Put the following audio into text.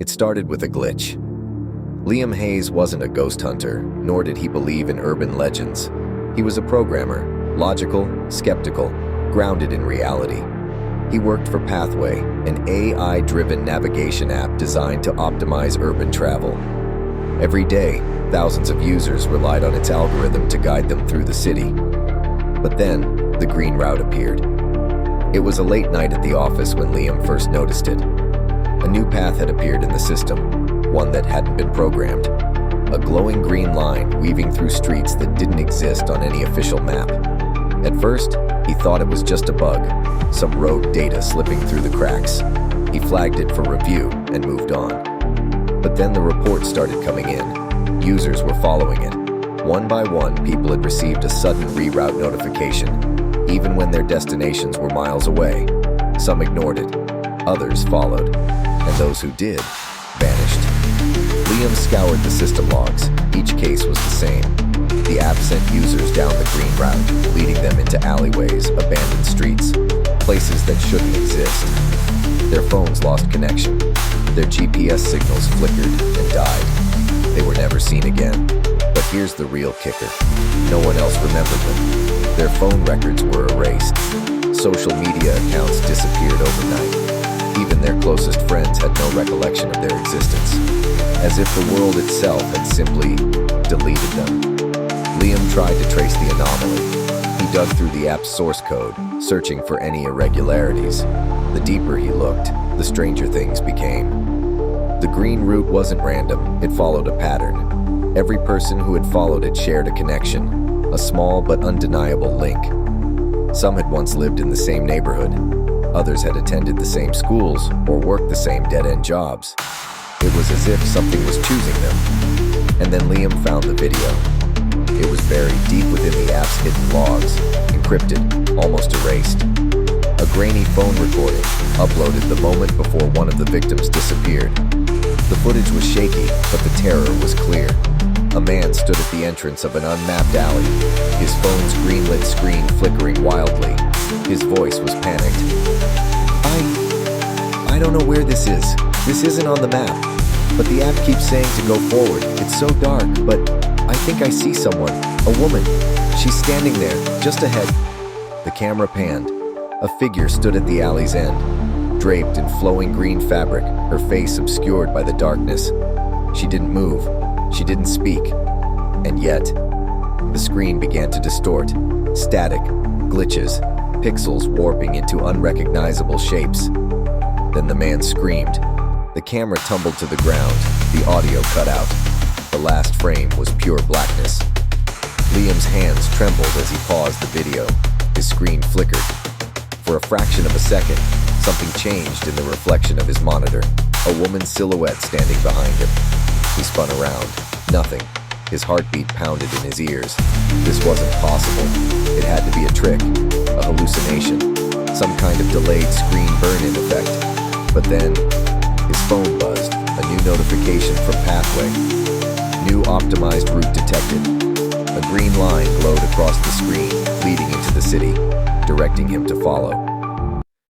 It started with a glitch. Liam Hayes wasn't a ghost hunter, nor did he believe in urban legends. He was a programmer, logical, skeptical, grounded in reality. He worked for Pathway, an AI-driven navigation app designed to optimize urban travel. Every day, thousands of users relied on its algorithm to guide them through the city. But then, the green route appeared. It was a late night at the office when Liam first noticed it. A new path had appeared in the system, one that hadn't been programmed. A glowing green line weaving through streets that didn't exist on any official map. At first, he thought it was just a bug, some rogue data slipping through the cracks. He flagged it for review and moved on. But then the reports started coming in. Users were following it. One by one, people had received a sudden reroute notification, even when their destinations were miles away. Some ignored it, others followed, and those who did vanished. Liam scoured the system logs. Each case was the same. The app sent users down the green route, leading them into alleyways, abandoned streets, places that shouldn't exist. Their phones lost connection. Their GPS signals flickered and died. They were never seen again. But here's the real kicker. No one else remembered them. Their phone records were erased. Social media accounts disappeared overnight. Even their closest friends had no recollection of their existence, as if the world itself had simply deleted them. Liam tried to trace the anomaly. He dug through the app's source code, searching for any irregularities. The deeper he looked, the stranger things became. The green route wasn't random, it followed a pattern. Every person who had followed it shared a connection, a small but undeniable link. Some had once lived in the same neighborhood. Others had attended the same schools or worked the same dead-end jobs. It was as if something was choosing them. And then Liam found the video. It was buried deep within the app's hidden logs, encrypted, almost erased. A grainy phone recording, uploaded the moment before one of the victims disappeared. The footage was shaky, but the terror was clear. A man stood at the entrance of an unmapped alley, his phone's green-lit screen flickering wildly. His voice was panicked. I don't know where this is. This isn't on the map. But the app keeps saying to go forward. It's so dark, but I think I see someone. A woman. She's standing there, just ahead. The camera panned. A figure stood at the alley's end, draped in flowing green fabric, her face obscured by the darkness. She didn't move. She didn't speak. And yet, the screen began to distort. Static, glitches, pixels warping into unrecognizable shapes. Then the man screamed. The camera tumbled to the ground. The audio cut out. The last frame was pure blackness. Liam's hands trembled as he paused the video. His screen flickered. For a fraction of a second, something changed in the reflection of his monitor. A woman's silhouette standing behind him. He spun around. Nothing. His heartbeat pounded in his ears. This wasn't possible. It had to be a trick, a hallucination, some kind of delayed screen burn-in effect. But then, his phone buzzed, a new notification from Pathway. New optimized route detected. A green line glowed across the screen, leading into the city, directing him to follow.